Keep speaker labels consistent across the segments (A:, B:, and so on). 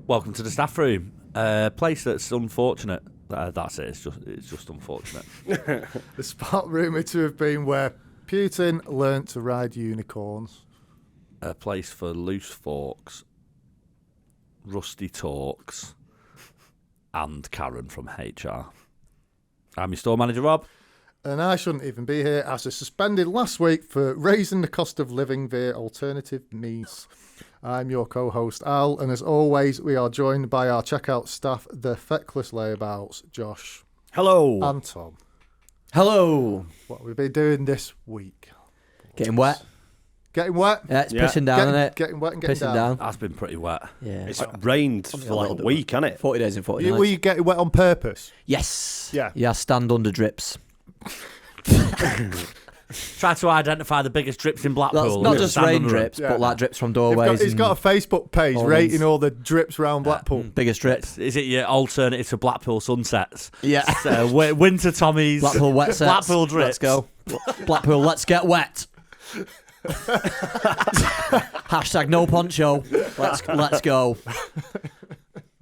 A: Welcome to the staff room. Place that's unfortunate. That's it. It's just unfortunate.
B: The spot rumoured to have been where Putin learnt to ride unicorns.
A: A place for loose forks, rusty talks, and Karen from HR. I'm your store manager, Rob.
B: And I shouldn't even be here, as I was suspended last week for raising the cost of living via alternative means. I'm your co-host, Al, and as always, we are joined by our checkout staff, the feckless layabouts, Josh.
C: Hello.
B: And Tom.
C: Hello.
B: What have we been doing this week?
D: Getting wet.
B: Getting wet?
D: Yeah, it's pissing down, isn't it?
B: Getting wet and getting
D: Pissing
B: down.
A: That's been pretty wet.
D: Yeah.
C: It's rained for like a week, hasn't it?
D: 40 days and 40
B: Were
D: nights.
B: you getting wet on purpose?
D: Yes.
B: Yeah.
D: Yeah, stand under drips.
A: Try to identify the biggest drips in
D: That's
A: Blackpool.
D: not just
A: Stand
D: rain
A: under 'em.
D: drips,
B: Yeah.
D: but like drips from doorways.
B: He's got a Facebook page
D: all
B: rating
D: these.
B: all the drips around Blackpool.
D: biggest drips.
A: Is it your alternative to Blackpool sunsets?
D: Yeah.
A: So, winter Tommies.
D: Blackpool wet sets.
A: Blackpool drips.
D: Let's go. Blackpool, let's get wet. Hashtag no poncho. Let's go.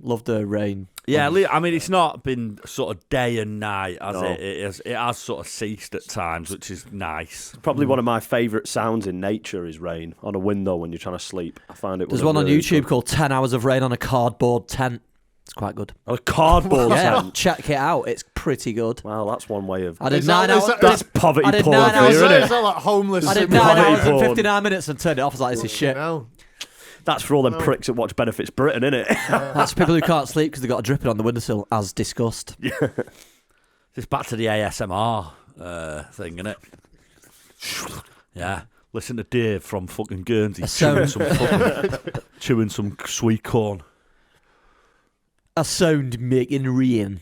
D: Love the rain.
A: Yeah, I mean, it's not been sort of day and night, has
C: No.
A: it? It has sort of ceased at times, which is nice.
C: Probably one of my favourite sounds in nature is rain on a window when you're trying to sleep. I find it.
D: There's
C: one
D: one on
C: really
D: YouTube
C: good.
D: called 10 Hours of Rain on a Cardboard Tent. It's quite good.
C: A cardboard
D: Yeah,
C: tent.
D: check it out. It's pretty good.
C: Wow, that's one way of.
D: I did
B: Is that-
D: 9
B: is
D: hours.
B: that-
C: That's poverty
D: I did
C: porn
D: 9
C: for
D: hours-
C: you,
B: Is
C: isn't it?
B: that like homeless?
D: I did
B: symbol?
D: 9
C: Poverty
D: hours and
C: porn.
D: 59 minutes and turned it off. I was like, this is shit.
B: No.
C: That's for all them pricks that watch Benefits Britain, isn't it?
D: That's people who can't sleep because they've got a dripping on the windowsill, as discussed.
A: It's back to the ASMR thing, isn't it? Yeah. Listen to Dave from fucking Guernsey chewing some sweet corn.
D: A sound making rain.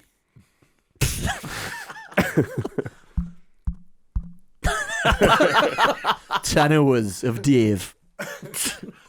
D: 10 hours of Dave.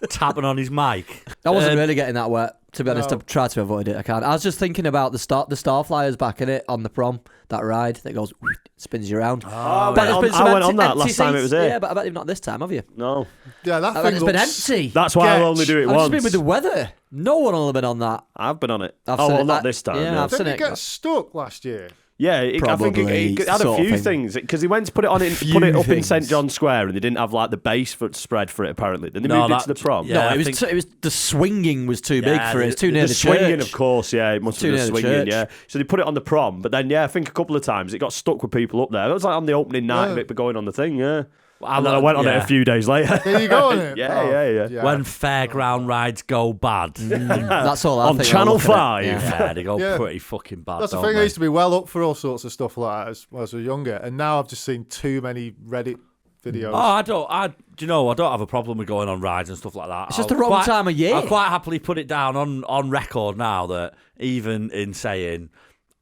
A: Tapping on his mic.
D: I wasn't really getting that wet, to be honest.
B: No.
D: I tried to avoid it. I can't. I was just thinking about the Starflyers back in it on the prom, that ride that goes, spins you around.
C: I
D: But there's been some
C: went on that
D: empty
C: last time it
D: seats.
C: was here.
D: Yeah, but I bet you've not this time, have you?
C: No,
B: Yeah, that
D: I bet
B: thing
D: it's been
B: looks...
D: empty.
C: that's why I'll only do it
D: I've just
C: once.
D: been with the weather. No one will have been on that.
C: I've been on it.
D: I've
C: oh,
D: seen
C: well,
D: it.
C: not this time.
D: Yeah,
C: no.
D: I've
B: Didn't
D: seen
B: it
D: it.
B: get stuck last year?
C: Yeah, I think
D: Probably,
C: it had a
D: sort of
C: few
D: thing.
C: things because he went to put it on it,
D: Few
C: put it up in
D: things.
C: St John's Square, and they didn't have like the base for spread for it. Apparently, then they
A: No,
C: moved it
A: that-
C: to the prom.
A: yeah.
D: No,
A: I
D: it was.
A: think-
D: It was the swinging was too big
A: Yeah,
D: for it. It's too near the
C: swinging,
D: church.
C: of course, yeah, it must
D: Too
C: have
D: near
C: been
D: the
C: swinging,
D: church.
C: yeah. So they put it on the prom, but then I think a couple of times it got stuck with people up there. It was like on the opening night of it, but going on the thing, yeah. And then I went on it a few days later.
B: There you go on it.
C: Yeah,
B: Oh,
C: yeah.
A: When fairground rides go bad.
D: That's all I
C: On
D: think.
C: Channel
D: I'll look at it.
C: 5.
D: Yeah.
A: Yeah, they go
B: Yeah.
A: pretty fucking bad.
B: That's the
A: don't
B: thing.
A: they?
B: I used to be well up for all sorts of stuff like that as I was younger, and now I've just seen too many Reddit videos.
A: Oh, do you know, I don't have a problem with going on rides and stuff like that.
D: It's just the wrong time of year.
A: I'll quite happily put it down on record now that even in saying,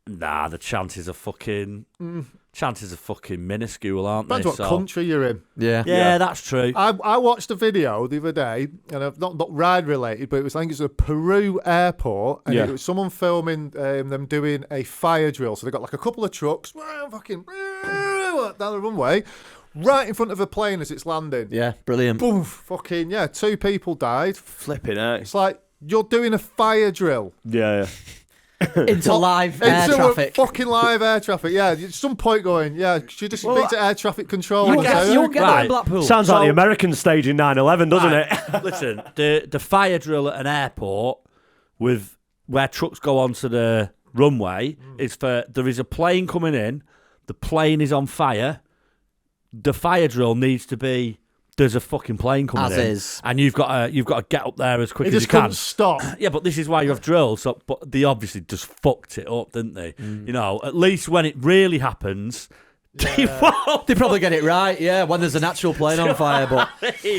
A: nah, the chances are fucking minuscule, aren't
B: Depends
A: they?
B: what country you're in.
D: Yeah.
A: Yeah, that's true.
B: I watched a video the other day, and I've not ride related, but it was a Peru airport, and
C: Yeah.
B: it was someone filming them doing a fire drill. So they got like a couple of trucks, fucking down the runway, right in front of a plane as it's landing.
D: Yeah, brilliant.
B: Boom! Fucking yeah, 2 people died.
C: Flipping out.
B: It's like you're doing a fire drill.
C: Yeah.
D: Into live air
B: Into
D: traffic.
B: fucking live air traffic. Yeah, at some point going, yeah, should just speak to air traffic control.
D: You'll
B: and
D: get,
B: say,
D: you'll get that
A: Right.
D: in Blackpool.
C: Sounds like the American stage in 9/11, doesn't it?
A: Listen, the fire drill at an airport with where trucks go onto the runway is for there is a plane coming in, the plane is on fire, the fire drill needs to be there's a fucking plane coming
D: As
A: in,
D: is.
A: and you've got to get up there as quick
B: It
A: as
B: just
A: you can.
B: couldn't stop.
A: Yeah, but this is why you have drills. So, but they obviously just fucked it up, didn't they? You know, at least when it really happens, they won't.
D: They probably get it right, yeah, when there's an actual plane on fire, but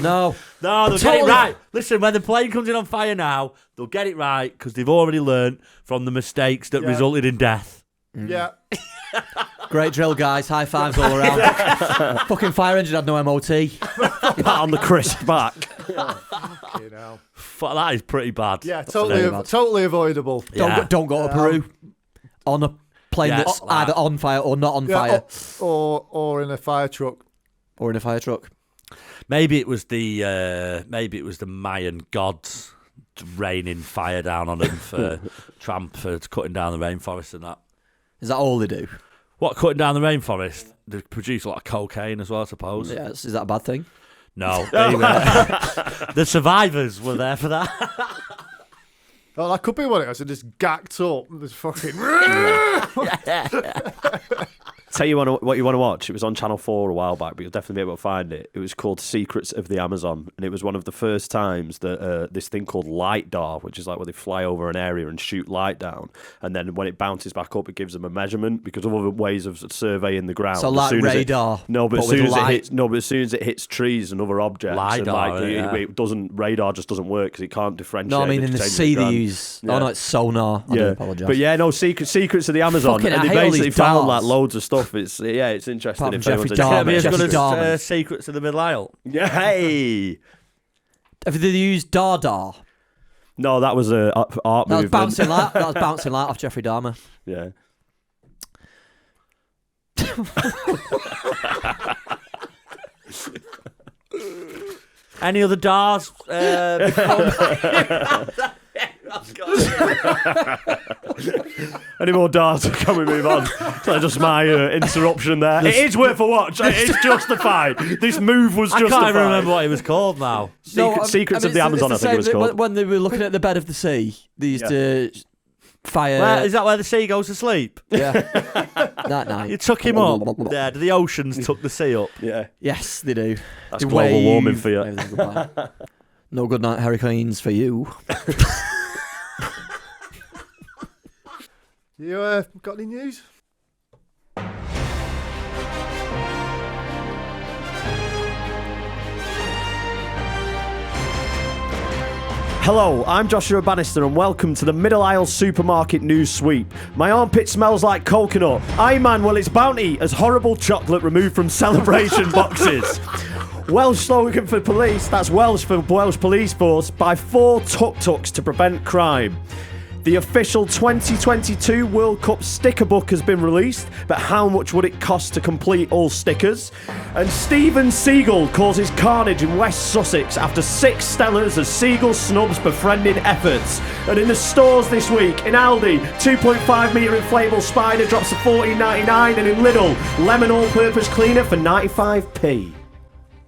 D: no.
A: No, they'll get it
D: Totally.
A: right. Listen, when the plane comes in on fire now, they'll get it right because they've already learnt from the mistakes that
B: Yeah.
A: resulted in death.
B: Yeah.
D: Great drill, guys. High fives all around. Fucking fire engine had no MOT.
C: Pat on the crisp back.
B: You know.
A: That is pretty bad.
B: Yeah,
D: very bad.
B: totally avoidable.
A: Yeah.
D: Don't go to Peru on a plane
A: Yeah,
D: that's
A: like that.
D: either on fire or not on fire.
B: Or in a fire truck.
D: Or in a fire truck.
A: Maybe it was the Mayan gods raining fire down on them for cutting down the rainforest and that.
D: Is that all they do?
A: What, cutting down the rainforest? They produce a lot of cocaine as well, I suppose.
D: Yes. Is that a bad thing?
A: No. The survivors were there for that.
B: Oh, that could be what it is. It just gacked up. There's fucking.
C: Tell you what you want to watch. It was on Channel 4 a while back, but you'll definitely be able to find it. It was called Secrets of the Amazon, and it was one of the first times that this thing called LIDAR, which is like where they fly over an area and shoot light down, and then when it bounces back up, it gives them a measurement because of other ways of surveying the ground.
D: So like radar.
C: As soon as it hits trees and other objects,
A: LIDAR,
C: it doesn't. Radar just doesn't work because it can't differentiate.
D: No, I mean in the sea they use.
C: Yeah.
D: Oh no, it's sonar. I do apologise.
C: But yeah, no, Secrets of the Amazon,
D: Fucking
C: and they
D: hate all
C: basically
D: these
C: found
D: darts.
C: like loads of stuff. It's interesting.
D: Apart
C: If
D: from
C: anyone's
D: Jeffrey
A: Can't be as
D: Jeffrey
A: good as
D: Dahmer.
A: Secrets of the Middle Isle.
C: Yeah, hey.
D: Have they used Dardar?
C: No, that was a art
D: That was
C: movement.
D: bouncing light. That was bouncing light off Jeffrey Dahmer.
C: Yeah.
A: Any other Dars?
C: Any more darts? Can we move on? So just my interruption there. It is worth a watch. It's justified. This move was
A: I
C: justified.
A: can't even remember what it was called now.
C: Secrets of the Amazon, I think it was called.
D: When they were looking at the bed of the sea, they used to fire.
A: Is that where the sea goes to sleep?
D: Yeah. That night.
A: You took him up. Yeah, the oceans took the sea up.
C: Yeah.
D: Yes, they do.
C: That's
D: They
C: global
D: wave.
C: warming for you.
D: Everything's goodbye. No good night hurricanes for you.
B: You got any news?
C: Hello, I'm Joshua Bannister and welcome to the Middle Isle Supermarket News Sweep. My armpit smells like coconut. Aye man, well it's bounty as horrible chocolate removed from celebration boxes. Welsh slogan for police, that's Welsh for Welsh Police Force, by 4 tuk-tuks to prevent crime. The official 2022 World Cup sticker book has been released, but how much would it cost to complete all stickers? And Stephen Seagal causes carnage in West Sussex after 6 Stellars as Seagal snubs befriending efforts. And in the stores this week, in Aldi, 2.5 metre inflatable spider drops to $14.99, and in Lidl, lemon all-purpose cleaner for 95p.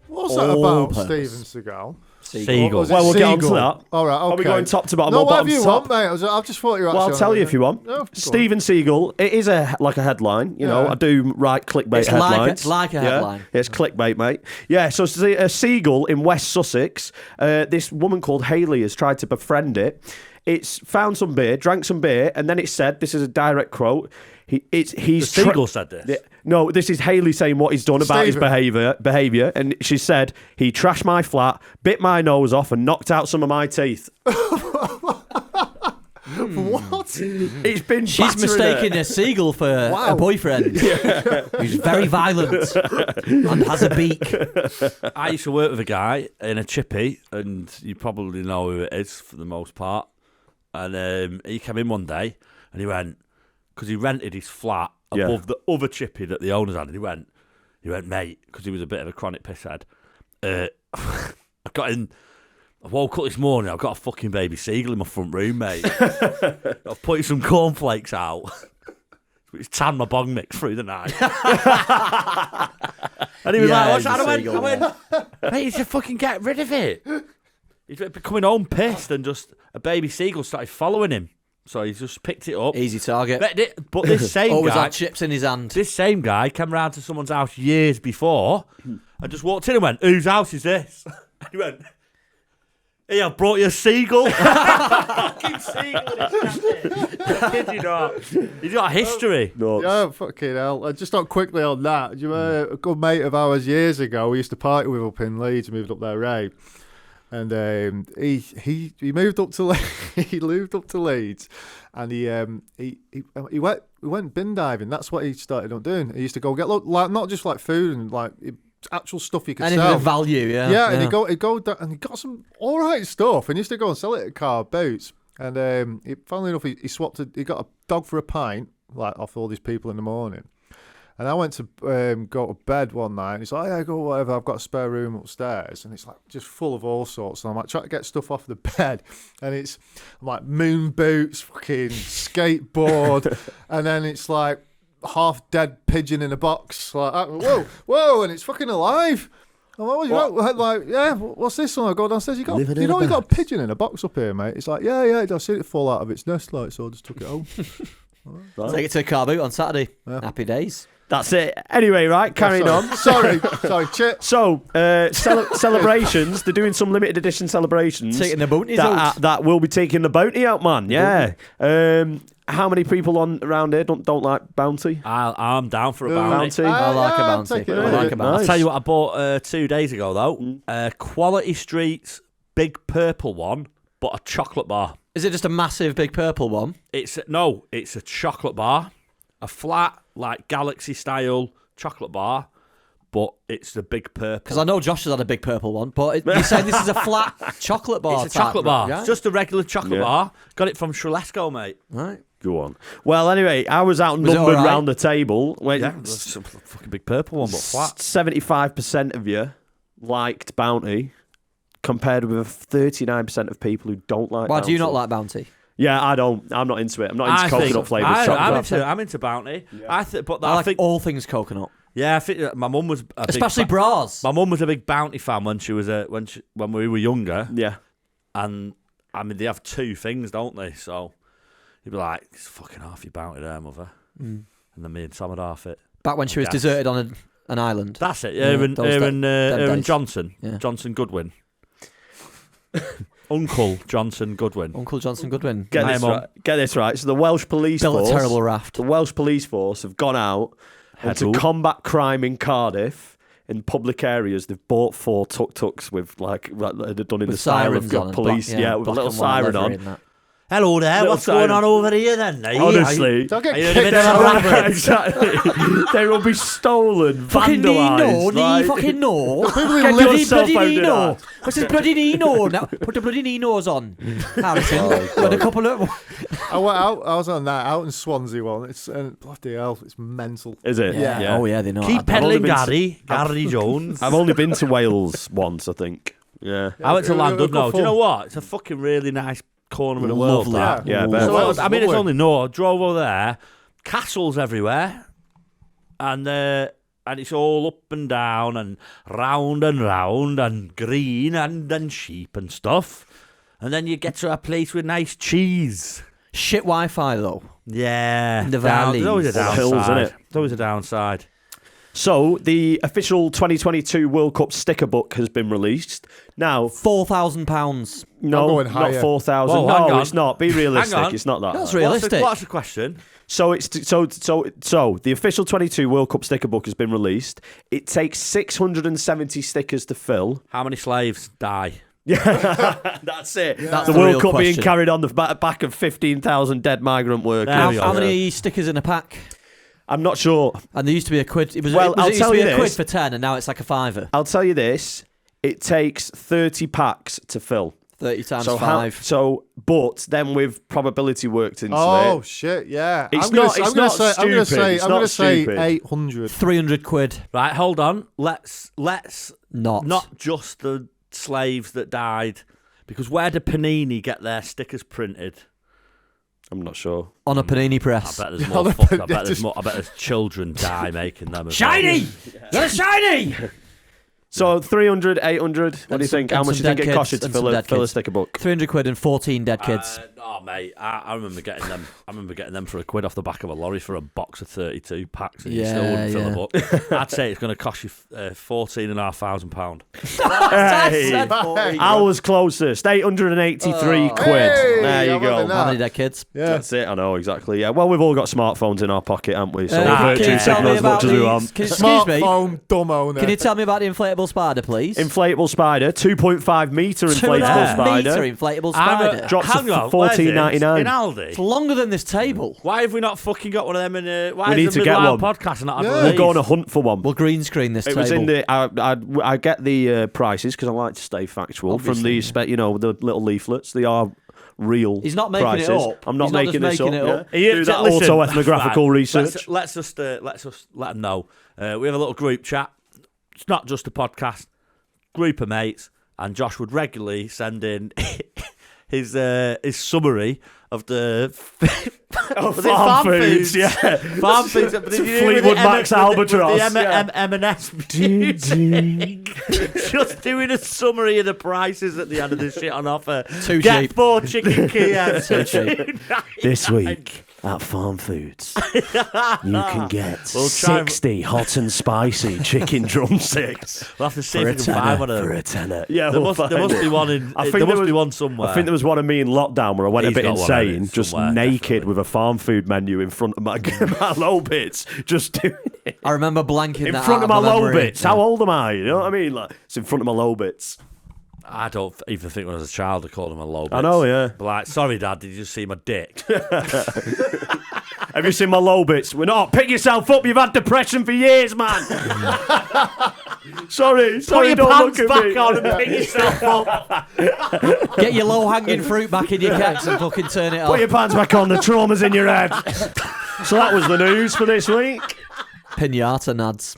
B: What's that about, Steven Seagal?
A: Seagal.
C: Well, we'll get on to that.
B: All right, okay.
C: Are we going top to bottom
B: no,
C: or bottom
B: whatever you
C: to top?
B: want, mate. I've just thought you were.
C: Well, I'll tell you if you want.
B: No,
C: Stephen Seagal. It is like a headline. You know, I do write clickbait
D: It's
C: headlines.
D: like a headline.
C: Yeah, it's clickbait, mate. Yeah. So a seagull in West Sussex. This woman called Hayley has tried to befriend it. It's found some beer, drank some beer, and then it said, "This is a direct quote." He's
A: Seagal said this.
C: Yeah, no, this is Hayley saying what he's done about his behaviour, and she said he trashed my flat, bit my nose off, and knocked out some of my teeth.
B: What?
C: It's been
D: She's mistaken a seagull for a boyfriend. Who's very violent and has a beak.
A: I used to work with a guy in a chippy, and you probably know who it is for the most part. And he came in one day, and he went, because he rented his flat above the other chippy that the owners had, and he went, mate, because he was a bit of a chronic pisshead. I woke up this morning, I've got a fucking baby seagull in my front room, mate. I've put some cornflakes out. It's tanned my bong mix through the night. And he was like, what's that? I went, mate, you should fucking get rid of it. He's coming home pissed, and just a baby seagull started following him. So he just picked it up.
D: Easy target.
A: But this same
D: Always
A: guy...
D: had chips in his hand.
A: This same guy came round to someone's house years before and just walked in and went, whose house is this? And he went, hey, I brought you a seagull. Fucking seagull. I kid you not. He's got a history.
B: Yeah, fucking hell. Just not quickly on that. Do you remember a good mate of ours years ago? We used to party with up in Leeds. Moved up there, Ray. And he moved up to he moved up to Leeds, and he went bin diving. That's what he started on doing. He used to go get like not just like food and like actual stuff you could
D: Anything
B: sell.
D: of value, yeah.
B: Yeah, and he'd go down, and he got some all right stuff, and he used to go and sell it at car boots. And funnily enough, he swapped. He got a dog for a pint, like off all these people in the morning. And I went to go to bed one night, and he's like, "Yeah, go whatever. I've got a spare room upstairs," and it's like just full of all sorts. And I'm like trying to get stuff off the bed, and I'm like moon boots, fucking skateboard, and then it's like half dead pigeon in a box. Like, whoa, and it's fucking alive. I'm like, yeah, what's this? And I go downstairs. You got a pigeon in a box up here, mate. It's like, yeah. I seen it fall out of its nest, like, so I just took it home.
D: Right. Take it to the car boot on Saturday. Yeah. Happy days.
C: That's it. Anyway, right, carrying on.
B: Sorry, chip.
C: So, celebrations, they're doing some limited edition celebrations.
D: Taking the bounties out.
C: That will be taking the bounty out, man. Yeah. How many people around here don't like bounty?
A: I'm down for a bounty.
D: I like a bounty.
A: I'll tell you what I bought 2 days ago, though. Quality Street's Big Purple one, but a chocolate bar.
D: Is it just a massive Big Purple one?
A: It's a chocolate bar. A flat, like Galaxy-style chocolate bar, but it's the Big Purple.
D: Because I know Josh has had a Big Purple one, but you're saying this is a flat chocolate bar?
A: It's a chocolate bar. Yeah? It's just a regular chocolate bar. Got it from Shrulesco, mate.
D: Right.
C: Go on. Well, anyway, I was outnumbered round the table.
A: It's a fucking Big Purple one, but flat.
C: 75% of you liked bounty, compared with 39% of people who don't like bounty.
D: Why do you not like bounty?
C: Yeah, I don't. I'm not into it. I'm not into coconut flavoured chocolate.
A: I'm into bounty. Yeah.
D: I think all things coconut.
A: Yeah, I think my mum was
D: especially bras.
A: My mum was a big bounty fan when she was when we were younger.
C: Yeah,
A: and I mean they have 2 things, don't they? So you'd be like, "It's fucking half your bounty there, mother," and then me and Tom would half it.
D: Back when she was deserted on an island.
A: That's it. Aaron Johnson,
D: yeah.
A: Johnson Goodwin. Uncle Johnson Goodwin.
C: Get this right. So the Welsh Police Force
D: built a terrible raft.
C: The Welsh Police Force have gone out and to combat crime in Cardiff in public areas. They've bought 4 tuk-tuks with like they've done in the style of police. With a little siren on.
A: Hello there, what's going on over here then?
C: Honestly,
B: don't get kicked out.
C: Exactly. They will be stolen, vandalised.
D: Fucking no.
C: Get yourself out of that.
D: What's this bloody Nino? Now, put the bloody Ninos on, Harrison. With a couple of...
B: I went out. I was on that out in Swansea one. It's bloody hell. It's mental.
C: Is it?
B: Yeah.
D: Oh yeah, they know.
A: Keep peddling, Gary Jones.
C: I've only been to Wales once, I think. Yeah.
A: I went to Llandudno. No, do you know what? It's a fucking really nice corner of the world. That.
C: Yeah.
A: So it's only north. Drove over there, castles everywhere, and it's all up and down and round and green and sheep and stuff, and then you get to a place with nice cheese.
D: Shit Wi-Fi though.
A: Yeah,
D: in the valleys.
A: There's always a downside.
C: Hills, isn't it?
A: There's always a downside.
C: So, the official 2022 World Cup sticker book has been released. Now,
D: £4,000.
C: No, not 4,000. No, it's not. Be realistic. It's not that.
D: That's realistic.
A: What's the question?
C: So the official 22 World Cup sticker book has been released. It takes 670 stickers to fill.
A: How many slaves die?
C: Yeah, that's it.
D: Yeah. That's
C: the
D: the
C: World
D: real
C: Cup
D: question.
C: being carried on the back of 15,000 dead migrant workers.
D: How many stickers in a pack?
C: I'm not sure.
D: And there used to be a quid. It used to be a quid for 10, and now it's like a £5.
C: I'll tell you this. It takes 30 packs to fill.
D: 30 times 5.
C: But then with probability worked into it.
B: Oh shit! Yeah,
C: I'm going to say
B: 800.
D: 300 quid.
A: Right, hold on. Let's
D: not
A: just the slaves that died, because where do Panini get their stickers printed?
C: I'm not sure.
D: On a Panini press.
A: I bet there's more. I bet there's children die making them.
D: Shiny! They're shiny!
C: So 300, 800. What do you think? How much do you think it costs you to fill a sticker book?
D: 300 quid and 14 dead kids.
A: Oh mate, I remember getting them. I remember getting them for a quid off the back of a lorry for a box of 32 packs, and you still wouldn't fill a book. I'd say it's going to cost you £14,500.
C: Hey, I was closest. 883 quid.
B: Hey,
C: there you go.
D: How many dead kids?
B: Yeah.
C: That's it. I know exactly. Yeah. Well, we've all got smartphones in our pocket, haven't we? So we're
D: can
C: virtue
D: you tell
C: signal
D: me
C: as much
D: about
C: as we want.
D: Excuse me.
B: Smartphone dumb owner.
D: Can you tell me about the inflatable spider, please?
C: Inflatable spider, 2.5 metre inflatable spider.
D: 2.5 metre inflatable spider.
C: Drops to
A: $14.99 in
C: $14.99.
A: Aldi.
D: It's longer than this table.
A: Why have we not fucking got one of them in? Why
C: We need
A: is
C: to
A: the
C: get
A: Middle Isle
C: one.
A: podcast and not have
B: Yeah.
A: one of
C: We're
A: these?
C: going to hunt for one.
D: We'll green screen this
C: It
D: table.
C: was in the. I get the prices because I like to stay factual.
D: Obviously,
C: from these, the little leaflets. They are real
D: He's not making it
C: prices.
D: up.
C: I'm not
D: He's not
C: making
D: just
C: this
D: making
C: up.
D: it
C: Yeah.
A: Are
C: Do that
A: listen,
C: auto-ethnographical
A: right,
C: research.
A: Let's just let them know. We have a little group chat. It's not just a podcast. Group of mates, and Josh would regularly send in his summary of the
C: farm foods, yeah.
A: farm foods. But did you hear with
C: Fleetwood
A: the
C: Mac's Albatross,
A: with the
C: yeah.
A: M&S music. Just doing a summary of the prices at the end of the shit on offer.
D: Too
A: Get
D: cheap.
A: 4 chicken Kievs.
D: Too cheap.
C: This week at Farm Foods, you can get 60 hot and spicy chicken drumsticks
A: We'll have to see
C: for a
A: if we can find one
C: tenner.
A: of
C: For
A: them.
C: a tenner. Yeah,
A: There
C: we'll
A: must be one in.
C: I think
A: There
C: there
A: must be
C: was-
A: one somewhere.
C: I think there was one of me in lockdown where I went
A: He's
C: a bit
A: got one of it
C: insane, just
A: somewhere,
C: naked
A: definitely.
C: with a farm food menu in front of my, my low bits, just doing it.
D: I remember blanking
C: In
D: that
C: front
D: out
C: of my low
D: memory.
C: bits. How old am I? You know what I mean? Like, it's in front of my low bits.
A: I don't even think when I was a child I called him a low.
C: I know, yeah.
A: But like, sorry, Dad, did you just see my dick?
C: Have you seen my low bits? We're not. Pick yourself up. You've had depression for years, man. sorry,
A: Put your
C: don't
A: pants
C: look at
A: back
C: me.
A: on and pick yourself up.
D: Get your low-hanging fruit back in your keks and fucking turn it off.
C: Put your pants back on. The trauma's in your head. So that was the news for this week.
D: Pinata nads.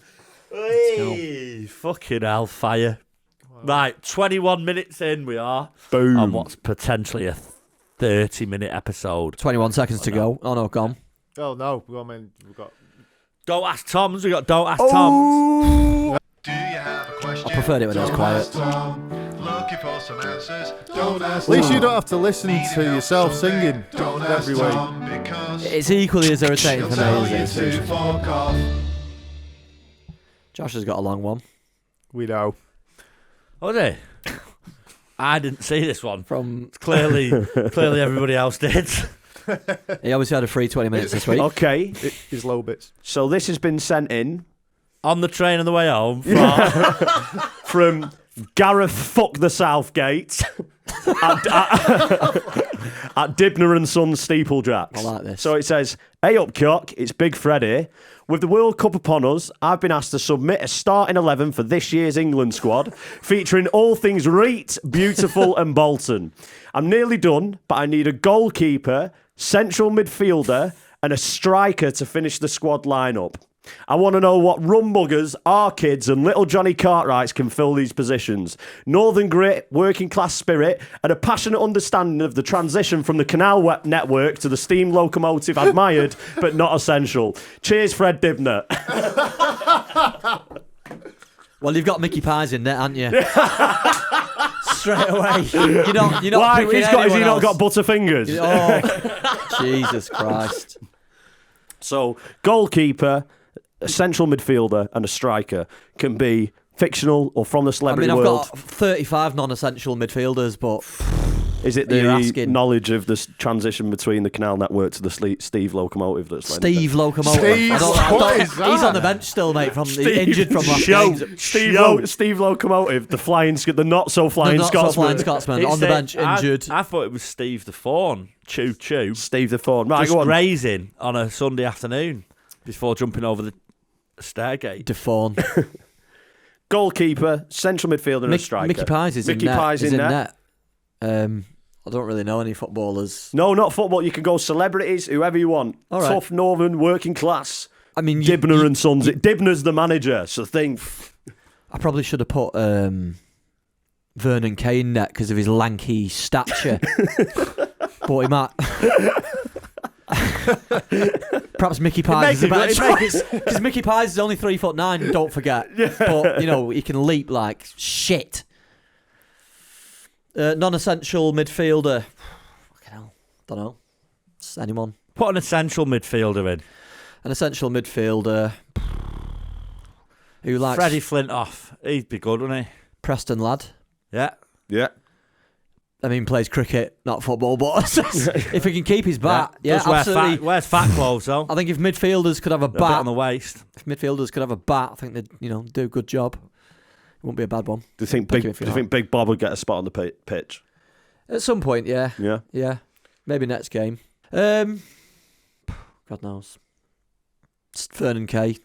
A: Hey, fucking hellfire. Right, 21 minutes in we are.
C: Boom.
A: On what's potentially a 30-minute episode.
D: 21 seconds to go. Oh no, gone.
B: Oh no, we've got.
A: Don't Ask Tom's. We got Don't Ask Tom's.
E: Do you have a question?
D: I preferred it when it was
E: Don't
D: quiet.
E: ask Tom. Looking for some answers. Don't ask
B: At least you
E: Tom.
B: don't have to listen
E: Need
B: to
E: help
B: yourself
E: someday.
B: singing
E: Don't ask
B: every week.
E: Tom because
D: It's equally as irritating
E: she'll
D: for
E: tell
D: me
E: you
D: as it is.
E: to fuck off.
D: Josh has got a long one.
B: We know.
A: Oh, did he? I didn't see this one.
D: From
A: Clearly everybody else did.
D: he obviously had a free 20 minutes this week.
C: Okay.
B: His low bits.
C: So this has been sent in
A: On the train on the way home.
C: from Gareth Fuck the Southgate at Dibner and Sons Steeplejacks.
D: I like this.
C: So it says, "Hey up, cock, it's Big Fred here. With the World Cup upon us, I've been asked to submit a starting 11 for this year's England squad, featuring all things Reet, Beautiful and Bolton. I'm nearly done, but I need a goalkeeper, central midfielder and a striker to finish the squad lineup. I want to know what rumbuggers, our kids and little Johnny Cartwrights can fill these positions. Northern grit, working class spirit and a passionate understanding of the transition from the canal network to the steam locomotive admired but not essential. Cheers, Fred Dibner."
D: Well, you've got Mickey Pies in there, haven't you? Straight away. You're not
C: Why?
D: picking
C: Has he
D: anyone
C: not
D: else.
C: got Butterfingers?
D: Oh, Jesus Christ.
C: So, goalkeeper, a central midfielder and a striker can be fictional or from the
D: I
C: celebrity
D: mean, I've
C: world.
D: got 35 non-essential midfielders, but
C: Is it
D: You're
C: the
D: asking.
C: knowledge of this transition between the canal network to the Steve locomotive that's led
D: Steve Locomotive.
B: Steve, what is
D: He's on the
B: that?
D: bench still, mate. From
C: Steve,
D: the injured from last
C: show.
D: game.
C: Steve Locomotive, the not so flying
D: The not so
C: Scotsman.
D: flying Scotsman on the bench, injured.
A: I thought it was Steve the Fawn. Choo choo.
C: Steve the Fawn. Right,
A: Just
C: go on.
A: grazing on a Sunday afternoon before jumping over the stairgate.
D: Defawn.
C: Goalkeeper, central midfielder and a striker.
D: Mickey Pies is
C: Mickey
D: in net.
C: Pies
D: He's
C: in
D: in
C: net.
D: net. I don't really know any footballers.
C: No, not football. You can go celebrities, whoever you want.
D: All right.
C: Tough, northern, working class.
D: I mean,
C: Dibner and Sons. Dibner's the manager, so think.
D: I probably should have put Vernon Kane net because of his lanky stature. But he might. Perhaps Mickey Pies is a better choice because Mickey Pies is only 3'9". Don't forget, but you know he can leap like shit. Non-essential midfielder. Fucking hell, don't know. Just anyone.
A: Put an essential midfielder in.
D: An essential midfielder. Who likes
A: Freddie Flintoff. He'd be good, wouldn't he?
D: Preston lad.
A: Yeah.
C: Yeah.
D: I mean, plays cricket, not football, but if he can keep his bat, yeah,
A: Does wear
D: absolutely.
A: wears fat clothes, though.
D: I think if midfielders could have a
A: A bit
D: bat,
A: on the waist.
D: if midfielders could have a bat, I think they'd do a good job. It wouldn't be a bad one.
C: Do you think
D: Thank
C: Big?
D: you if
C: Do
D: you
C: you think Big Bob would get a spot on the pitch?
D: At some point, yeah,
C: Yeah.
D: maybe next game. God knows. It's Vernon Kay.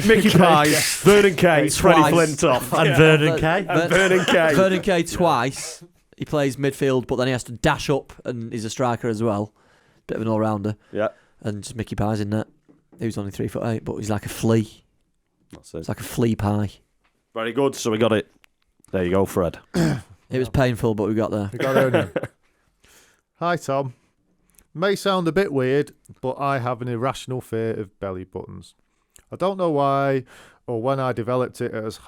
C: Mickey Pies, Vernon Kay, Freddie
D: Twice.
C: Flintoff,
A: And Vernon Kay.
C: and Vernon Kay.
D: Vernon Kay twice. He plays midfield, but then he has to dash up, and he's a striker as well. Bit of an all-rounder.
C: Yeah.
D: And just Mickey Pie's in that. He was only 3'8", but he's like a flea.
C: That's it.
D: It's like a flea pie.
C: Very good. So we got it. There you go, Fred.
D: It was painful, but we got there.
B: We got it on you. Hi, Tom. May sound a bit weird, but I have an irrational fear of belly buttons. I don't know why or when I developed it, as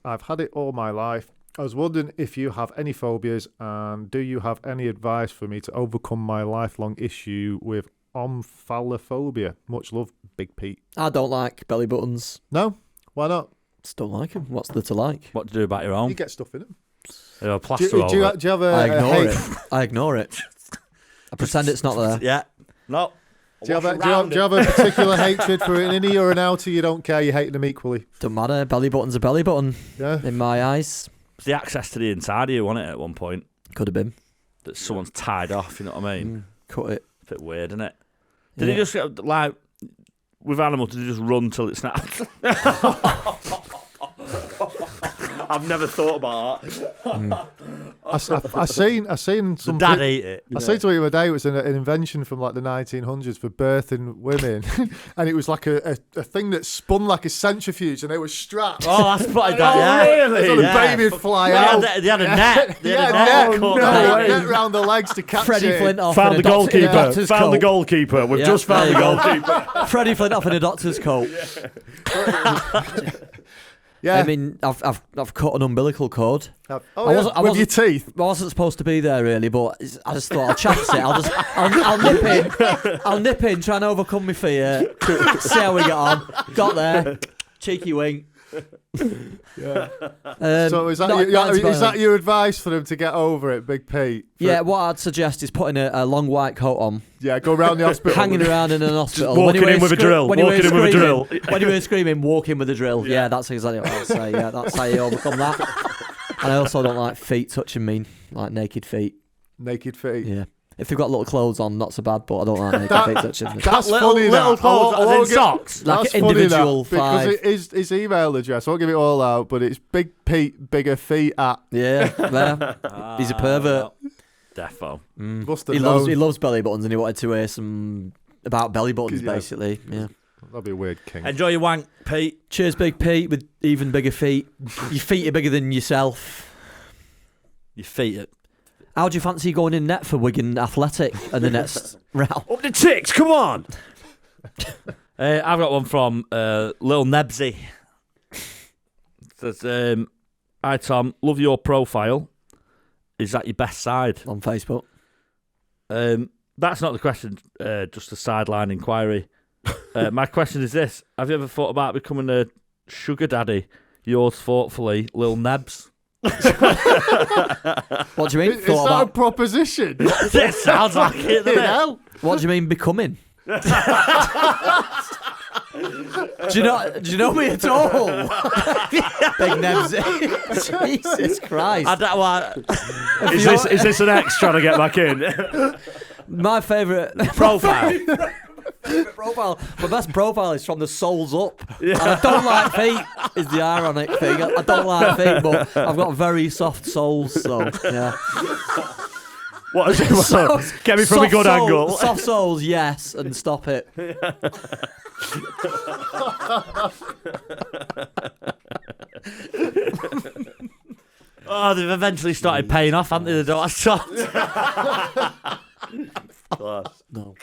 B: I've had it all my life. I was wondering if you have any phobias, and do you have any advice for me to overcome my lifelong issue with omphalophobia? Much love, Big Pete.
D: I don't like belly buttons.
B: No? Why not?
D: Just don't like them. What's there to like?
A: What to do about your own?
B: You get stuff in them.
A: Plaster
B: Do you
A: over it.
B: have
D: I
B: a
D: ignore
B: hate?
D: it. I ignore it. I pretend it's not there.
A: Yeah. No.
B: Do you have a particular hatred for an innie or an outie? You don't care. You hate them equally.
D: Don't matter. Belly button's a belly button.
B: Yeah.
D: In my eyes.
A: It's the access to the inside of you, wasn't it, at one point?
D: Could have been.
A: That someone's tied off, you know what I mean?
D: Cut it.
A: It's a bit weird, isn't it? Did
D: Yeah.
A: he just, like, with animals, did he just run till it snapped?
C: I've never thought about that.
B: I seen
A: The
B: some.
A: dad ate it.
B: I seen something the other day. It was an invention from like the 1900s for birthing women, and it was like a thing that spun like a centrifuge, and they were strapped.
A: Oh, that's what I
B: Oh,
A: got, yeah.
B: really? So the baby would fly out.
A: They had a net. They had a
B: Yeah,
A: net.
B: net,
A: caught
B: no,
A: that.
B: way. Net round the legs to catch
D: Freddie
B: it.
D: Flintoff
C: Found
D: in
C: the
D: a
C: goalkeeper.
D: doctor's
C: Found the
D: coat.
C: goalkeeper. We've
D: Yeah,
C: just found the
D: there you
C: goalkeeper.
D: Freddie Flintoff in a doctor's coat.
B: Yeah.
D: I mean, I've cut an umbilical cord.
B: Oh,
D: I
B: yeah,
D: wasn't- I
B: with your
D: wasn't-
B: teeth.
D: I wasn't supposed to be there really, but I just thought I'll chance it. I'll nip in. I'll nip in, try and overcome my fear. See how we get on. Got there. Cheeky wink.
B: Yeah.
D: Um,
B: So is that
D: not-
B: your,
D: not
B: is
D: entirely.
B: that your advice for them to get over it, Big Pete?
D: Yeah, what I'd suggest is putting a long white coat on,
B: Yeah, go around the hospital.
D: hanging around in an hospital.
C: walking
D: When you
C: in
D: were
C: with a drill,
D: when you were
C: walking in with a
D: screaming-
C: drill.
D: When you were screaming, walk in with a drill. Yeah, that's exactly what I'd say. Yeah, that's how you overcome that. And I also don't like feet touching me, like naked feet.
B: Naked feet.
D: Yeah. If they've got little clothes on, not so bad, but I don't like naked feet touching me.
B: That's
A: Little-
B: funny.
A: little
B: that.
A: clothes,
B: I won't
A: as in socks?
D: Like
B: That's
D: an
B: funny,
D: individual
B: that, because
D: five.
B: his email address. I won't give it all out, but it's Big Pete Bigger Feet at.
D: Yeah, there. He's a pervert.
A: Defo.
B: Must have
D: He
B: known.
D: loves belly buttons, and he wanted to hear some about belly buttons,
B: Yeah.
D: basically. Yeah.
B: That'd be a weird king.
A: Enjoy your wank, Pete.
D: Cheers, Big Pete, with even bigger feet. Your feet are bigger than yourself.
A: Your feet are...
D: How do you fancy going in net for Wigan Athletic in the next round?
C: Up the ticks, come on.
A: I've got one from Lil Nebsy. It says, hi Tom, love your profile. Is that your best side?
D: On Facebook.
A: That's not the question, just a sideline inquiry. My question is this. Have you ever thought about becoming a sugar daddy? Yours thoughtfully, Lil Nebs.
D: What do you mean?
B: Is that a
D: Thought about,
B: proposition?
A: It sounds like it, doesn't it?
D: what do you mean becoming? Do you know me at all? Big Nebsy. Jesus Christ.
A: I don't want...
C: Is this an ex trying to get back in?
D: My favourite
A: Profile.
D: profile. My best profile is from the soles up. And I don't like feet, is the ironic thing. I don't like feet, but I've got very soft soles, so yeah.
C: What is it? Get me from a
D: Soft
C: good
D: soles-
C: angle.
D: Soft soles, yes, and stop it.
A: Oh, they've eventually started paying off, haven't they? The daughter stopped.
D: No.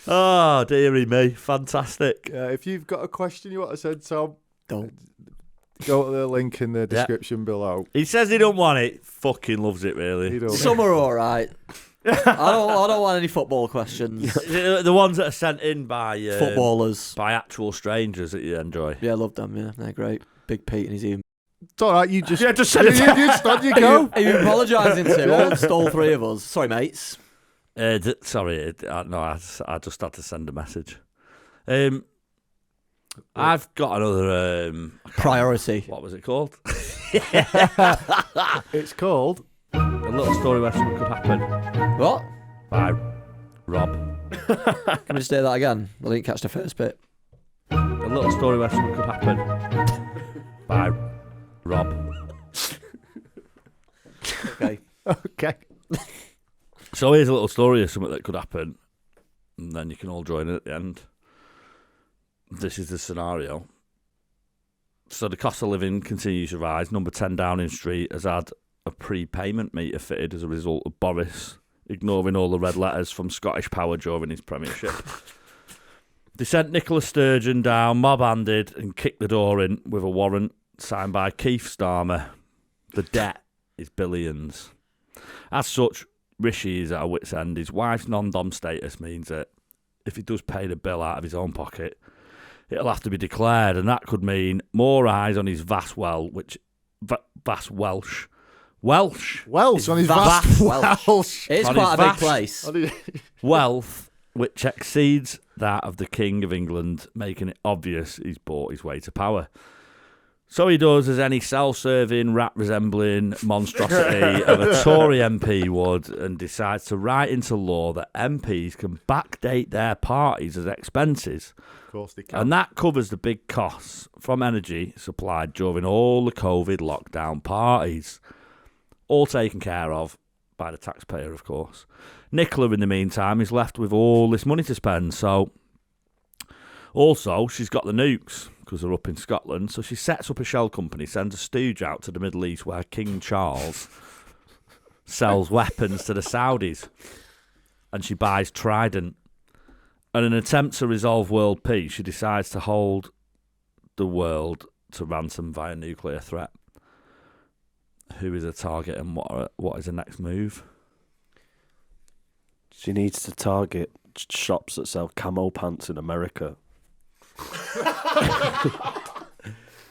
A: Oh, dearie me. Fantastic.
B: If you've got a question you want to send Tom,
D: Don't.
B: go to the link in the description below.
A: He says he don't want it. Fucking loves it,
B: He
A: really.
B: don't.
D: Some are alright. I don't want any football questions.
A: The ones that are sent in by
D: Footballers.
A: by actual strangers that you enjoy.
D: Yeah, I love them, yeah. They're great. Big Pete and his even.
B: It's all right. You just
C: said it.
B: You stand. You go.
D: Are you apologising to all stole three of us? Sorry, mates.
A: Sorry, no, I just had to send a message. I've got another.
D: Priority.
A: What was it called?
B: It's called.
A: A little story where something could happen.
D: What?
A: By Rob.
D: Can we just say that again? I didn't catch the first bit.
A: A little story where something could happen. By Rob.
D: Okay.
B: Okay.
A: So here's a little story of something that could happen, and then you can all join in at the end. This is the scenario. So the cost of living continues to rise. Number 10 Downing Street has had a prepayment meter fitted as a result of Boris ignoring all the red letters from Scottish Power during his premiership. They sent Nicola Sturgeon down, mob-handed, and kicked the door in with a warrant signed by Keith Starmer. The debt is billions. As such, Rishi is at a wit's end. His wife's non-dom status means that if he does pay the bill out of his own pocket, it'll have to be declared, and that could mean more eyes on his vast Welsh.
B: Welsh on his
D: vast
B: vast
D: Welsh.
B: Welsh.
D: It is
A: On
D: quite
A: his
D: a big
A: vast-
D: place.
A: Wealth which exceeds that of the King of England, making it obvious he's bought his way to power. So he does as any self-serving, rat-resembling monstrosity of a Tory MP would, and decides to write into law that MPs can backdate their parties as expenses.
B: Of course they can.
A: And that covers the big costs from energy supplied during all the COVID lockdown parties. All taken care of by the taxpayer, of course. Nicola, in the meantime, is left with all this money to spend. So, also, she's got the nukes because they're up in Scotland. So she sets up a shell company, sends a stooge out to the Middle East where King Charles sells weapons to the Saudis. And she buys Trident. And in an attempt to resolve world peace, she decides to hold the world to ransom via nuclear threat. Who is a target and what is the next move?
C: She needs to target shops that sell camo pants in America.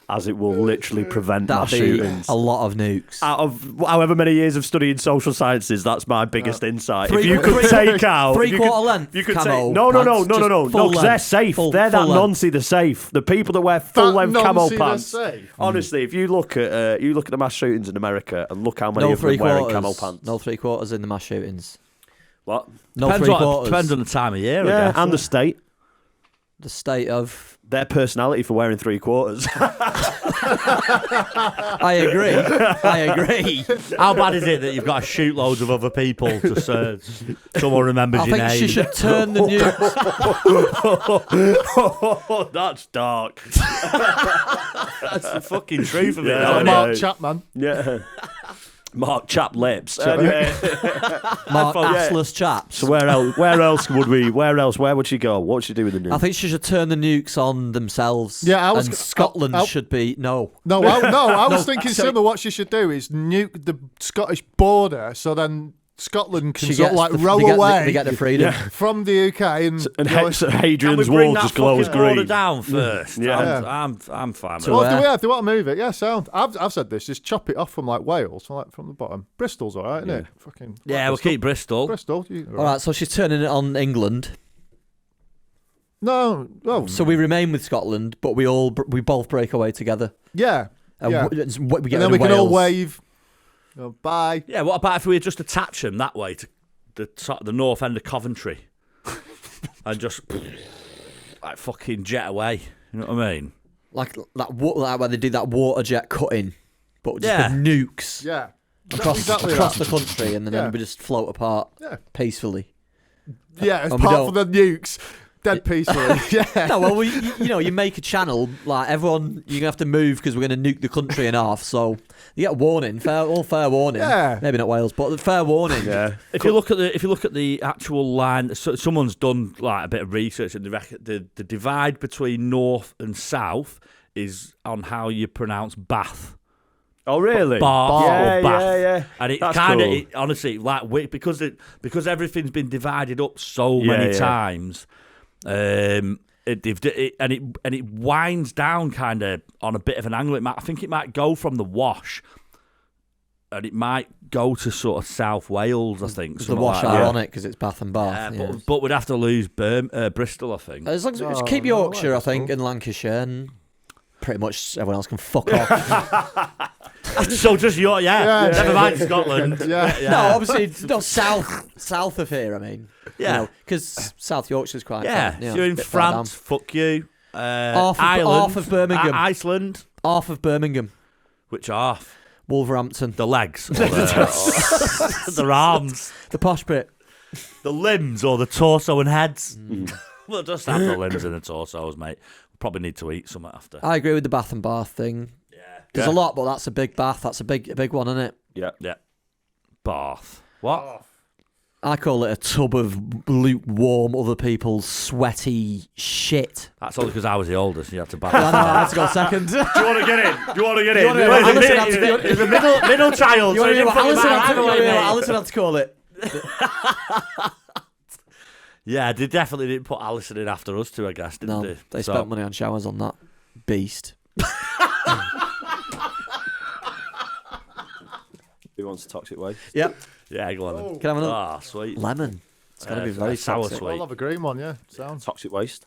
C: As it will literally prevent mass
D: That'd be
C: shootings.
D: a lot of nukes.
C: Out of however many years of studying social sciences, that's my biggest insight.
D: Three-
C: if you could take out
D: Three-quarter length
C: you could
D: camo
C: take, no,
D: pants, just full
C: because they're
D: length.
C: safe.
D: Full-
C: they're that
D: full length.
C: noncy. They're safe. The people that wear full length camo
B: noncy,
C: pants.
B: they're safe.
C: Honestly, if you look at the mass shootings in America and look how many
D: No
C: of them wearing camo
D: three-quarters.
C: pants.
D: No three-quarters in the mass shootings.
C: What?
D: No
A: Depends
D: three-quarters.
A: on the time of year,
C: Yeah,
A: I guess.
C: and the state.
D: The state of...
C: Their personality for wearing three-quarters.
D: I agree.
A: How bad is it that you've got to shoot loads of other people just so someone remembers
D: I
A: your
D: think
A: name?
D: she should turn the nukes.
C: Oh, that's dark.
A: That's the fucking truth of it.
C: Yeah,
A: though,
C: I
A: isn't
C: know.
A: it?
B: Mark Chapman.
C: Yeah. Mark Chap lips.
D: Mark assless chaps.
C: So where else would she go? What would she do with the news?
D: I think she should turn the nukes on themselves.
B: Yeah, I was-
D: and Scotland
B: I-
D: should be... No.
B: I was thinking
D: sorry.
B: similar. What she should do is nuke the Scottish border, so then Scotland can
D: She
B: sort of
D: gets
B: like
D: the-
B: row
D: they get the-
B: away
D: they get the freedom.
B: from the UK and
C: And
B: you know,
C: hence Hadrian's
A: Can we bring
C: Wall
A: that
C: just glows
A: fucking border
C: green.
A: down first?
C: Yeah.
A: I'm fine with
D: To
A: that.
B: well,
D: where?
B: if they want to move it, yeah, sound. I've said this. Just chop it off from like Wales, like from the bottom. Bristol's all right, isn't it? Fucking
A: Yeah, we'll keep Bristol.
B: Bristol.
D: All right, so she's turning it on England.
B: No,
D: So we remain with Scotland, but we both break away together.
B: yeah,
D: And
B: yeah.
D: we get
B: And
D: rid
B: then
D: of
B: we can all
D: Wales.
B: wave. Bye.
A: Yeah, what about if we just attach them that way to the north end of Coventry and just like fucking jet away? You know what I mean?
D: Like where they do that water jet cutting, but just
A: Yeah.
D: with nukes
B: Yeah.
D: across
B: Exactly
D: across
B: that.
D: the country, and then
B: Yeah.
D: we just float apart
B: Yeah.
D: peacefully.
B: Yeah,
D: And we
B: apart from
D: don't-
B: the nukes, dead peacefully. Yeah.
D: No, well, you make a channel like everyone. You're gonna have to move because we're gonna nuke the country in half. So you get a warning, fair warning.
B: Yeah.
D: Maybe not Wales, but fair warning.
C: Yeah.
A: If you look at the actual line, someone's done like a bit of research, and they reckon the divide between north and south is on how you pronounce Bath.
C: Oh, really?
A: Bath
C: Yeah,
A: or Bath.
C: yeah.
A: And it
C: That's
A: kind of,
C: cool.
A: honestly, like because everything's been divided up so many
C: yeah.
A: times, it winds down kind of on a bit of an angle. I think it might go from the Wash, and it might go to sort of South Wales. I think
D: The
A: something
D: Wash
A: like
D: are
A: that.
D: on it because it's Bath and Bath. yeah.
A: But we'd have to lose Bristol, I think.
D: As long as just
B: Oh,
D: keep
B: no,
D: Yorkshire, I
B: that's
D: think,
B: cool.
D: and Lancashire, and pretty much everyone else can fuck off.
A: So just
B: Yeah,
A: never
B: yeah.
A: mind Scotland.
B: Yeah.
D: No, obviously not south of here. I mean,
A: Yeah.
D: because South Yorkshire's quite.
A: Yeah,
D: far, you know,
A: if you're in
D: a bit far
A: France, fuck you.
D: Half of-
A: Ireland,
D: half of Birmingham.
A: Iceland,
D: down. Half of Birmingham.
A: which half?
D: Wolverhampton.
A: The legs, or their arms,
D: The posh bit.
A: the limbs, or the torso and heads. Well, just have the limbs and the torsos, mate. Probably need to eat something after.
D: I agree with the bath and bath thing.
A: Yeah.
D: There's a lot, but that's a big bath. That's a big one, isn't it?
A: Yeah. Bath. What?
D: I call it a tub of lukewarm, other people's sweaty shit.
A: That's only because I was the oldest and you had to bath.
D: I know, I had to go second.
C: Do you want to get in? Do you want to get in?
D: wanna hear what Alison had to do?
A: He's a middle child.
D: You want to hear what Alison had to
A: do?
D: Alison had to call it?
A: Yeah, they definitely didn't put Alison in after us two, I guess, didn't
D: No,
A: they?
D: they spent money on showers on that beast.
C: Who wants toxic waste?
D: Yep.
A: Yeah, go on then.
D: Can I have another?
A: Ah, sweet.
D: Lemon. It's got to be very
A: sour
D: toxic.
A: sweet.
B: I'll have a green one, yeah. Sounds.
C: Toxic waste?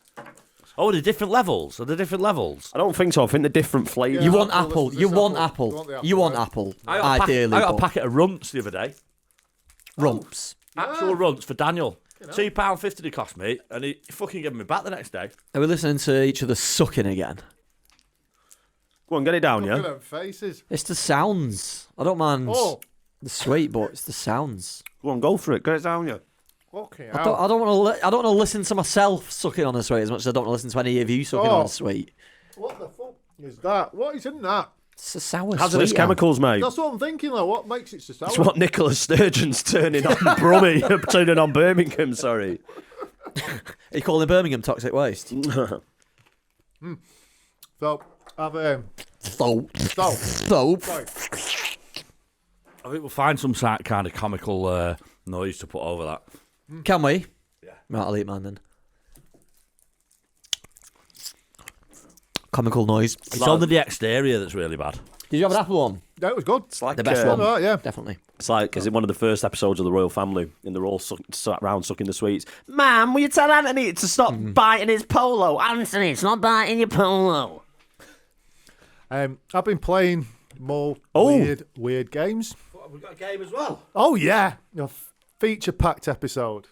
A: Oh, the different levels. Are there different levels?
C: I don't think so. I think they're different flavours.
D: You
B: Yeah,
D: want
B: apple,
D: apple.
B: this
D: You
B: is
D: want
B: apple.
D: apple.
B: You want the
D: You
B: apple,
D: want
B: right?
D: apple. Ideally.
A: I got a
D: but
A: packet of runts the other day.
D: rumps.
A: Actual runts for Daniel. £2.50 they cost me, and he fucking gave me back the next day.
D: Are we listening to each other sucking again?
C: Go on, get it down,
B: Look at
C: yeah?
B: them faces.
D: It's the sounds. I don't mind
B: Oh,
D: the sweet, but it's the sounds.
C: Go on, go for it. Get it down, yeah?
B: fucking
D: I
B: hell.
D: don't want to. I don't want to listen to myself sucking on a sweet as much as I don't want to listen to any of you sucking on a sweet.
B: What the fuck is that? What is in that?
D: It's a sour
C: Hazardous
D: sweet.
C: chemicals, mate.
B: That's what I'm thinking, though. What makes it so sour?
C: That's what Nicola Sturgeon's turning on Brummie, turning on Birmingham, sorry.
D: Are you calling Birmingham toxic waste?
B: So, I've
D: Soap.
B: so,
D: Soap.
B: sorry.
A: I think we'll find some kind of comical noise to put over that.
D: Can we? Yeah. Right, I'll eat mine then. Comical noise.
A: It's only the exterior that's really bad.
D: Did you have an apple one?
B: That was good.
C: It's like
D: The best
C: um,
D: one.
B: Right, yeah.
D: Definitely.
C: It's like, is it one of the first episodes of the Royal Family, and they're all sat around sucking the sweets? Ma'am, will you tell Anthony to stop biting his polo? Anthony, it's not biting your polo.
B: I've been playing more
C: Oh.
B: weird games.
A: We've got a game as well.
B: Oh, yeah. A feature-packed episode.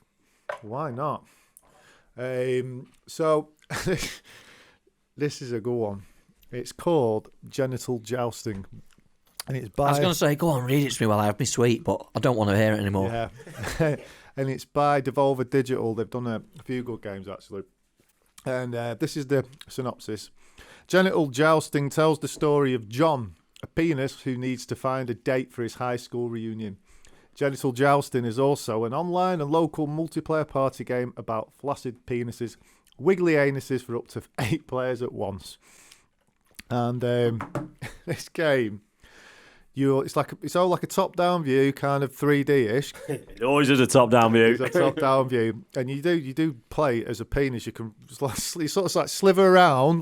B: Why not? So, this is a good one. It's called Genital Jousting. And it's by...
D: I was going to say, go on, read it to me while I have my sweet, but I don't want to hear it anymore.
B: Yeah. And it's by Devolver Digital. They've done a few good games, actually. And this is the synopsis. Genital Jousting tells the story of John, a penis who needs to find a date for his high school reunion. Genital Jousting is also an online and local multiplayer party game about flaccid penises, wiggly anuses for up to 8 players at once. And this game... It's all like a top-down view, kind of 3D-ish.
C: It always is a top-down view.
B: It's a top-down view, and you do play as a penis. You can you sort of like slither around,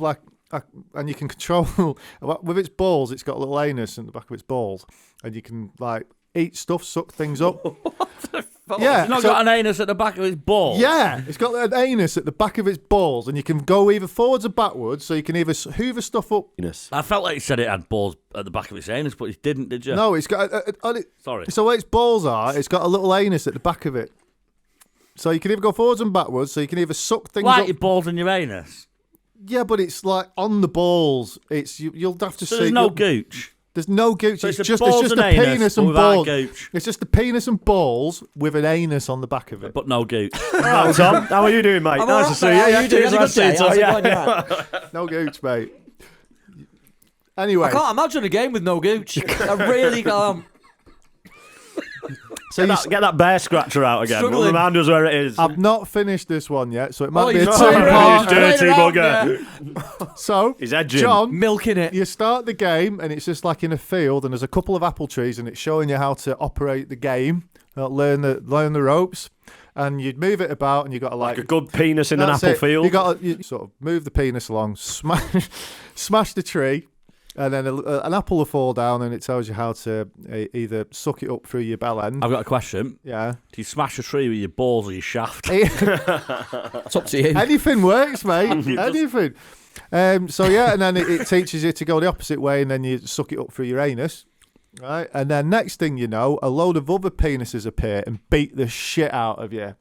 B: and you can control with its balls. It's got a little anus in the back of its balls, and you can like eat stuff, suck things up. Yeah,
A: It's not
B: so-
A: got an anus at the back of his ball.
B: Yeah, it's got an anus at the back of its balls, and you can go either forwards or backwards. So you can either hoover stuff up.
C: Penis.
A: I felt like you said it had balls at the back of its anus, but it didn't, did you?
B: No, it's got.
A: Sorry.
B: So where its balls are, it's got a little anus at the back of it. So you can either go forwards and backwards. So you can either suck things
A: Like
B: up.
A: your balls in your anus.
B: Yeah, but it's like on the balls. It's you'll have to
A: So
B: see.
A: there's no gooch.
B: There's no gooch.
A: So
B: it's
A: it's a
B: just
A: balls
B: the
A: and anus,
B: penis
A: but
B: and
A: without
B: balls.
A: gooch.
B: It's just the penis and balls with an anus on the back of it.
A: But no gooch.
C: Right, Tom, how are you doing, mate?
D: I'm
C: Nice
D: all
C: to see
D: right,
C: you.
D: mate. How
C: Yeah,
D: are you doing?
C: cheers,
D: Had a good
C: nice to see
D: day?
C: you, Tom,
D: How's it
C: yeah.
D: going? You all right?
B: No gooch, mate. Anyway,
D: I can't imagine a game with no gooch. I really can't.
B: so you,
C: Get that bear scratcher out again.
D: Struggling.
C: Remind us where it is.
B: I've not finished this one yet, so it might be a
D: you've not.
B: two-part.
C: He's dirty
D: Right
C: bugger.
B: So,
C: He's edging.
B: John,
D: Milking it.
B: you start the game, and it's just like in a field, and there's a couple of apple trees, and it's showing you how to operate the game, learn the ropes, and you'd move it about, and you got to
C: Like a good penis in an
B: That's
C: apple
B: it.
C: field.
B: You got to sort of move the penis along, smash the tree, and then an apple will fall down, and it tells you how to either suck it up through your bell end.
A: I've got a question.
B: Yeah,
A: Do you smash a tree with your balls or your shaft?
D: It's up to you.
B: anything works, mate. Anything. So yeah, and then it teaches you to go the opposite way, and then you suck it up through your anus. Right, and then next thing you know, a load of other penises appear and beat the shit out of you,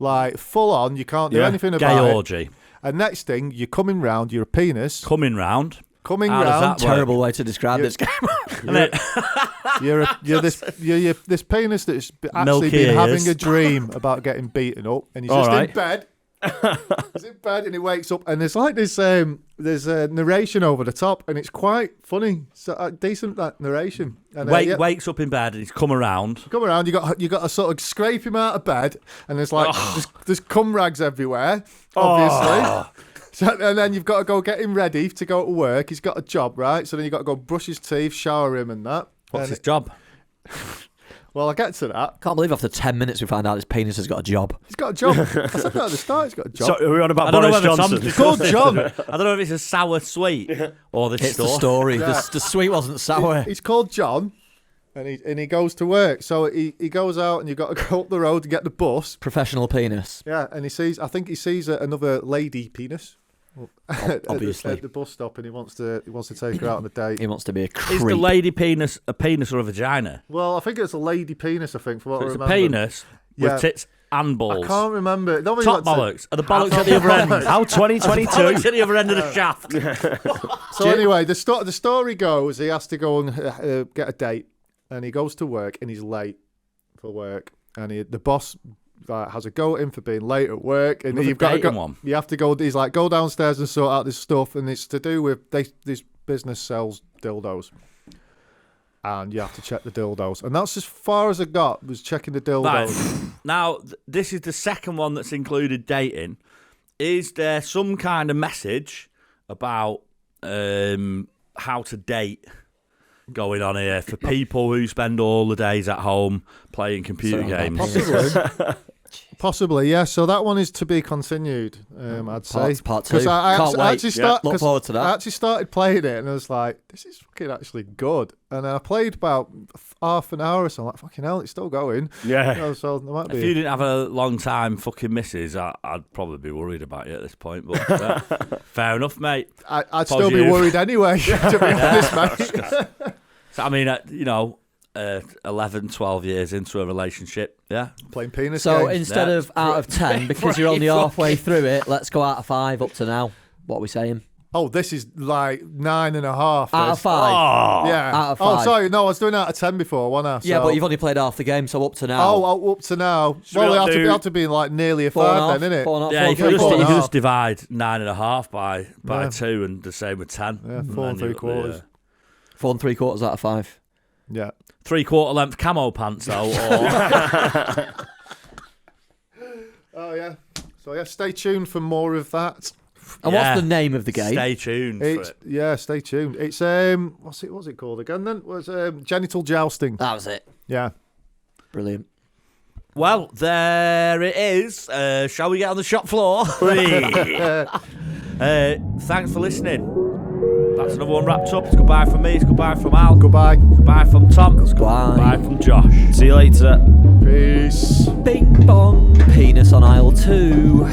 B: like full on. You can't do
C: Yeah.
B: anything
A: Gay
B: about it.
A: orgy.
B: And next thing, you're coming round. You're a penis.
A: Coming round.
B: coming
A: How does
B: round.
A: that work?
D: Terrible way to describe this game.
B: You're this penis that's actually
A: Milky
B: been
A: ears.
B: having a dream about getting beaten up, and he's just
C: Alright.
B: in bed. He's in bed and he wakes up, and there's like this there's a narration over the top, and it's quite funny. So decent that narration. And,
A: Wakes up in bed and he's come around.
B: come around. You got to sort of scrape him out of bed, and there's like there's cum rags everywhere, obviously. So, and then you've got to go get him ready to go to work. He's got a job, right? So then you got to go brush his teeth, shower him, and that.
A: What's
B: And
A: his job?
B: Well, I'll get to that.
D: Can't believe after 10 minutes we find out his penis has got a job.
B: He's got a job. I said that at the start. He's got a job.
C: So are we on about
A: I don't know
C: Boris
A: whether
C: Johnson?
A: Tom's
B: Called John.
A: I don't know if it's a sour sweet or the
D: It's the
A: store.
D: story.
B: Yeah.
D: The sweet wasn't sour.
B: He's called John, and he goes to work. So he goes out, and you've got to go up the road to get the bus.
D: Professional penis.
B: Yeah, and he sees another lady penis.
D: Obviously.
B: at the bus stop, and he wants to take her out on a date.
D: He wants to be a creep.
A: Is the lady penis a penis or a vagina?
B: Well, I think it's a lady penis. I think, from what
A: So
B: I
A: it's a
B: remember.
A: penis with
B: Yeah.
A: tits and
B: I
A: balls.
B: can't remember. Nobody
A: Top
B: got to-
A: bollocks. Are the bollocks at the other end?
C: How 2022?
A: Bollocks at the other end of the shaft.
B: So anyway, the story goes, he has to go and get a date, and he goes to work, and he's late for work, and the boss has a go at him for being late at work, and
A: Another
B: you've got to
A: dating
B: go.
A: one.
B: You have to go. He's like, go downstairs and sort out this stuff, and it's to do with this business sells dildos, and you have to check the dildos, and that's as far as I got was checking the dildos.
A: Right. Now, this is the second one that's included dating. Is there some kind of message about how to date going on here for people who spend all the days at home playing computer games?
B: Possibly, yeah. So that one is to be continued. I'd say
D: Part two.
B: I
D: Can't
B: actually,
D: wait.
B: I actually start,
D: Look
B: 'cause
D: forward to that.
B: I actually started playing it, and I was like, "This is fucking actually good." And then I played about half an hour or so. I'm like, "Fucking hell, it's still going."
C: Yeah.
B: You know, so there might
A: If you
B: be.
A: didn't have a long time fucking missus, I'd probably be worried about you at this point. But fair enough, mate.
B: I'd still be
A: Positive.
B: worried anyway. To be honest, mate.
A: So, I mean, 11, 12 years into a relationship, yeah.
B: Playing penis
D: So
B: games.
D: instead
A: Yeah.
D: of out of 10, because you're only halfway through it, let's go out of 5 up to now. What are we saying?
B: Oh, this is like 9.5.
D: Out of
B: this.
D: 5.
B: Yeah.
D: Out of
B: Oh,
D: 5.
B: sorry. No, I was doing out of 10 before, wasn't I?
D: Yeah,
B: So-
D: but you've only played half the game, so up to now.
B: Oh, up to now.
C: we
B: Well,
C: not
B: it
C: do-
B: had to be like nearly a
D: 4.5,
B: 5 then, innit?
D: 4.5,
A: Yeah, if you
D: 4.3.
A: just divide 9.5 by
B: Yeah.
A: 2 and the same with 10.
B: Yeah,
A: and
B: 4
A: then
B: and 3
A: you've got the,
B: quarters.
D: 4 3/4 out of 5.
B: Yeah.
A: 3/4 length camo pants though, or
B: Oh yeah. So yeah, stay tuned for more of that.
D: And
A: Yeah.
D: what's the name of the game?
A: stay tuned for
B: It's
A: it.
B: yeah, stay tuned. It's what's it called again then? It was genital jousting.
D: That was it.
B: Yeah.
D: Brilliant.
A: Well, there it is. Shall we get on the shop floor? Thanks for listening. That's another one wrapped up. It's goodbye from me. It's goodbye from Al.
B: Goodbye.
A: Goodbye from Tom. It's
D: Goodbye.
A: goodbye from Josh.
C: See you later.
B: Peace.
D: Bing bong. Penis on aisle 2.